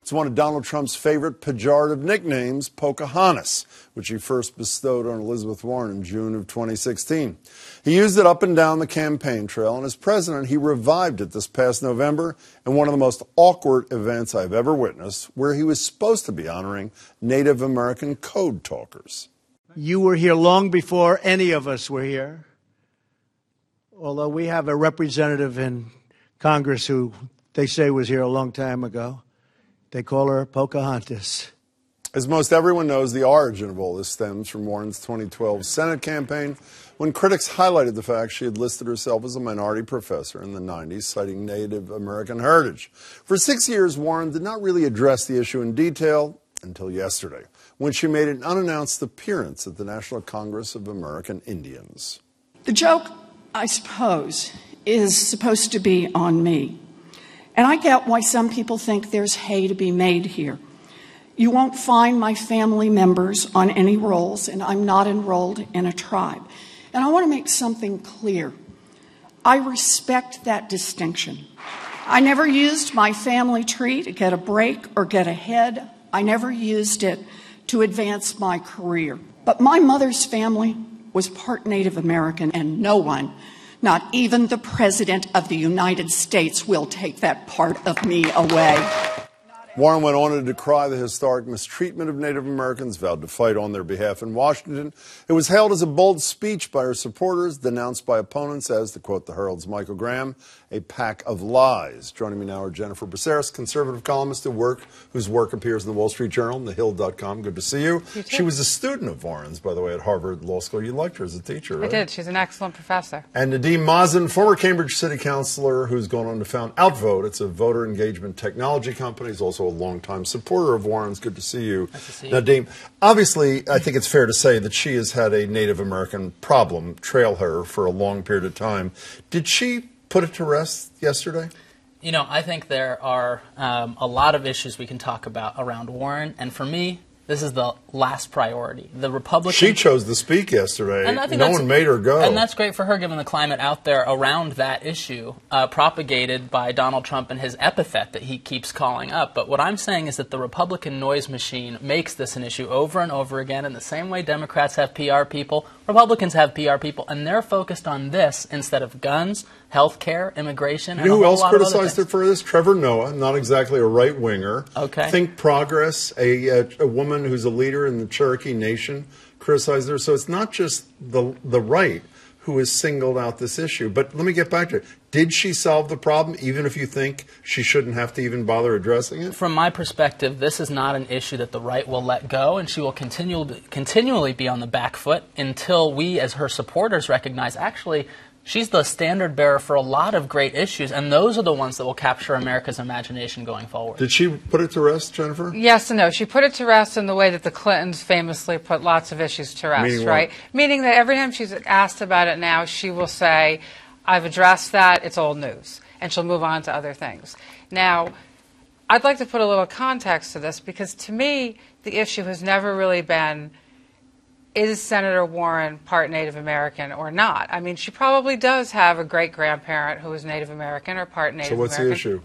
It's one of Donald Trump's favorite pejorative nicknames, Pocahontas, which he first bestowed on Elizabeth Warren in June of 2016. He used it up and down the campaign trail, and as president, he revived it this past November in one of the most awkward events I've ever witnessed, where he was supposed to be honoring Native American code talkers. You were here long before any of us were here, although we have a representative in Congress who they say was here a long time ago. They call her Pocahontas. As most everyone knows, the origin of all this stems from Warren's 2012 Senate campaign, when critics highlighted the fact she had listed herself as a minority professor in the 90s, citing Native American heritage. For 6 years, Warren did not really address the issue in detail until yesterday, when she made an unannounced appearance at the National Congress of American Indians. The joke, I suppose, is supposed to be on me. And I get why some people think there's hay to be made here. You won't find my family members on any rolls, and I'm not enrolled in a tribe. And I want to make something clear. I respect that distinction. I never used my family tree to get a break or get ahead. I never used it to advance my career. But my mother's family was part Native American, and no one, not even the President of the United States, will take that part of me away. Warren went on to decry the historic mistreatment of Native Americans, vowed to fight on their behalf in Washington. It was hailed as a bold speech by her supporters, denounced by opponents as, to quote the Herald's Michael Graham, a pack of lies. Joining me now are Jennifer Braceras, conservative columnist whose work appears in the Wall Street Journal and thehill.com. Good to see you. You too. She was a student of Warren's, by the way, at Harvard Law School. You liked her as a teacher, right? I did. She's an excellent professor. And Nadeem Mazen, former Cambridge City Councilor who's gone on to found OutVote. It's a voter engagement technology company. He's also a longtime supporter of Warren's. Good to see you. Nice to see you. Nadeem, obviously, I think it's fair to say that she has had a Native American problem trail her for a long period of time. Did she put it to rest yesterday? You know, I think there are a lot of issues we can talk about around Warren, and for me, this is the last priority. The Republican... She chose to speak yesterday. And I think no one made her go. And that's great for her, given the climate out there around that issue, propagated by Donald Trump and his epithet that he keeps calling up. But what I'm saying is that the Republican noise machine makes this an issue over and over again, in the same way Democrats have PR people, Republicans have PR people, and they're focused on this instead of guns, health care, immigration, and you know a who whole else lot of other criticized her things. for this? Trevor Noah, not exactly a right-winger. Okay. Think Progress, a woman who's a leader in the Cherokee Nation, criticized her. So it's not just the right who has singled out this issue. But let me get back to it. Did she solve the problem, even if you think she shouldn't have to even bother addressing it? From my perspective, this is not an issue that the right will let go, and she will continually be on the back foot until we, as her supporters, recognize, actually, she's the standard bearer for a lot of great issues, and those are the ones that will capture America's imagination going forward. Did she put it to rest, Jennifer? Yes and no. She put it to rest in the way that the Clintons famously put lots of issues to rest, Meaning right? what? Meaning that every time she's asked about it now, she will say, I've addressed that, it's old news. And she'll move on to other things. Now, I'd like to put a little context to this, because to me, the issue has never really been, is Senator Warren part Native American or not? I mean, she probably does have a great-grandparent who is Native American or part Native American. So what's the issue?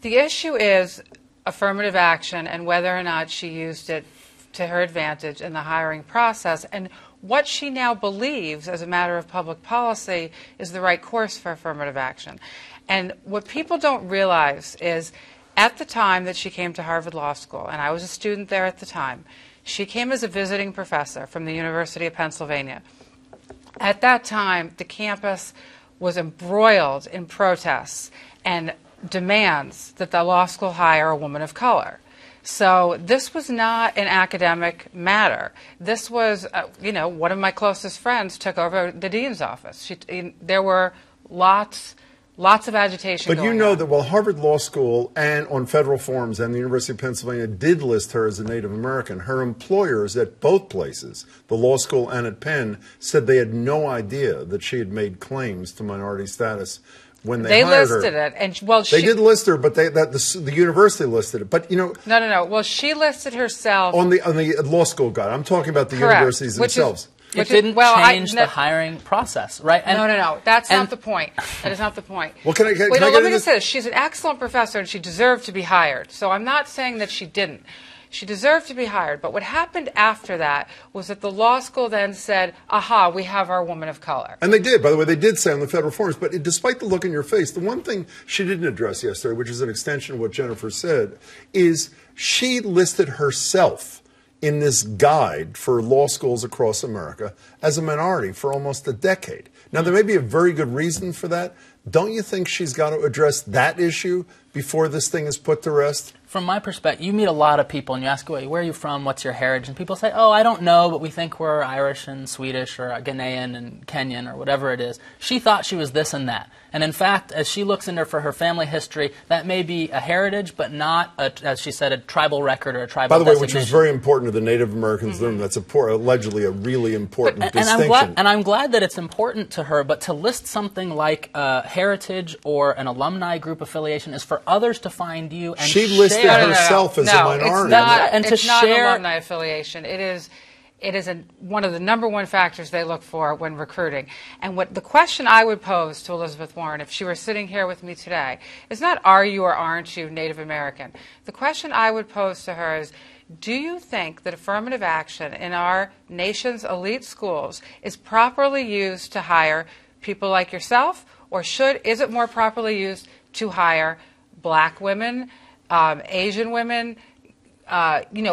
The issue is affirmative action and whether or not she used it to her advantage in the hiring process. And what she now believes, as a matter of public policy, is the right course for affirmative action. And what people don't realize is, at the time that she came to Harvard Law School, and I was a student there at the time, she came as a visiting professor from the University of Pennsylvania. At that time, the campus was embroiled in protests and demands that the law school hire a woman of color. So this was not an academic matter. This was, one of my closest friends took over the dean's office. There were lots of agitation But going on. you know that while Harvard Law School and on federal forums and the University of Pennsylvania did list her as a Native American, her employers at both places, the law school and at Penn, said they had no idea that she had made claims to minority status when they hired her. They listed it, and they did list her, but the university listed it. But No. Well, she listed herself on the law school guide. I'm talking about the Correct. universities themselves. It didn't change the hiring process, right? And, no. That's not the point. That is not the point. Well, let me just say this. She's an excellent professor, and she deserved to be hired. So I'm not saying that she didn't. She deserved to be hired. But what happened after that was that the law school then said, aha, we have our woman of color. And they did. By the way, they did say on the federal forums. But despite the look in your face, the one thing she didn't address yesterday, which is an extension of what Jennifer said, is she listed herself in this guide for law schools across America as a minority for almost a decade. Now, there may be a very good reason for that. Don't you think she's got to address that issue before this thing is put to rest? From my perspective, you meet a lot of people and you ask, where are you from, what's your heritage? And people say, oh, I don't know, but we think we're Irish and Swedish or Ghanaian and Kenyan or whatever it is. She thought she was this and that. And in fact, as she looks into for her family history, that may be a heritage, but not, as she said, a tribal record or a tribal designation. By the way, which is very important to the Native Americans. That's allegedly a really important distinction. And I'm glad that it's important to her, but to list something like heritage or an alumni group affiliation is for others to find you and she listed herself as a minority. It's not an alumni affiliation. It is one of the #1 factors they look for when recruiting. And the question I would pose to Elizabeth Warren, if she were sitting here with me today, is not are you or aren't you Native American? The question I would pose to her is, do you think that affirmative action in our nation's elite schools is properly used to hire people like yourself, or is it more properly used to hire black women, Asian women,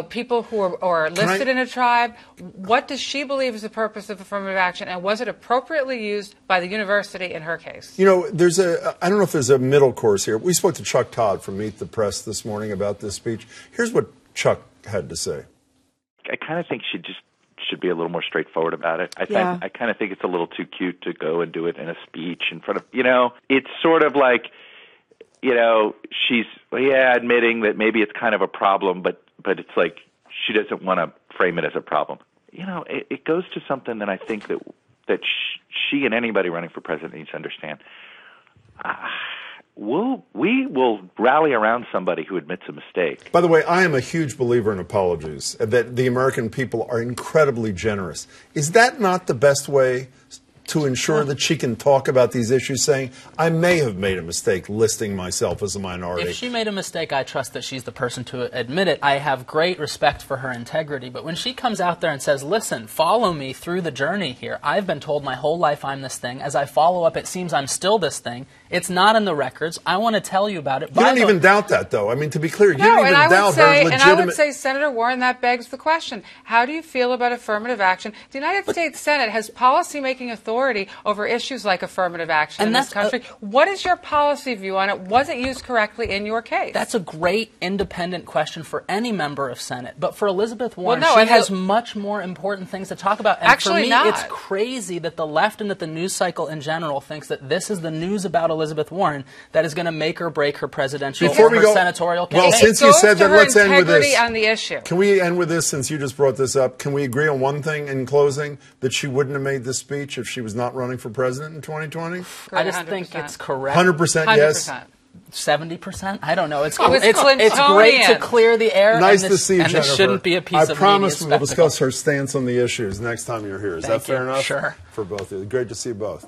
people who are listed in a tribe? What does she believe is the purpose of affirmative action, and was it appropriately used by the university in her case? I don't know if there's a middle course here. We spoke to Chuck Todd from Meet the Press this morning about this speech. Here's what Chuck had to say. I kind of think she should be a little more straightforward about it. I kind of think it's a little too cute to go and do it in a speech in front of, it's sort of like, she's, admitting that maybe it's kind of a problem, but it's like she doesn't want to frame it as a problem. It goes to something that I think that she and anybody running for president needs to understand. We will rally around somebody who admits a mistake. By the way, I am a huge believer in apologies, that the American people are incredibly generous. Is that not the best way to ensure that she can talk about these issues, saying, I may have made a mistake listing myself as a minority? If she made a mistake, I trust that she's the person to admit it. I have great respect for her integrity. But when she comes out there and says, listen, follow me through the journey here. I've been told my whole life I'm this thing. As I follow up, it seems I'm still this thing. It's not in the records. I want to tell you about it. You don't even doubt that, though. I mean, to be clear, you don't even doubt her legitimate... And I would say, Senator Warren, that begs the question. How do you feel about affirmative action? The United States Senate has policy-making authority over issues like affirmative action in this country. What is your policy view on it? Was it used correctly in your case? That's a great independent question for any member of Senate. But for Elizabeth Warren, she has much more important things to talk about. And for me, it's crazy that the left and that the news cycle in general thinks that this is the news about Elizabeth Warren that is going to make or break her presidential or her senatorial campaign. Well, since you said that, let's end with this. On the issue. Can we end with this, since you just brought this up? Can we agree on one thing in closing, that she wouldn't have made this speech if she was not running for president in 2020? I just think it's correct. 100% yes? 70%? I don't know. It's great to clear the air. Nice to see you, and Jennifer. It shouldn't be a piece of I promise media we'll discuss her stance on the issues next time you're here. Is that fair enough? Sure. For both of you. Great to see you both.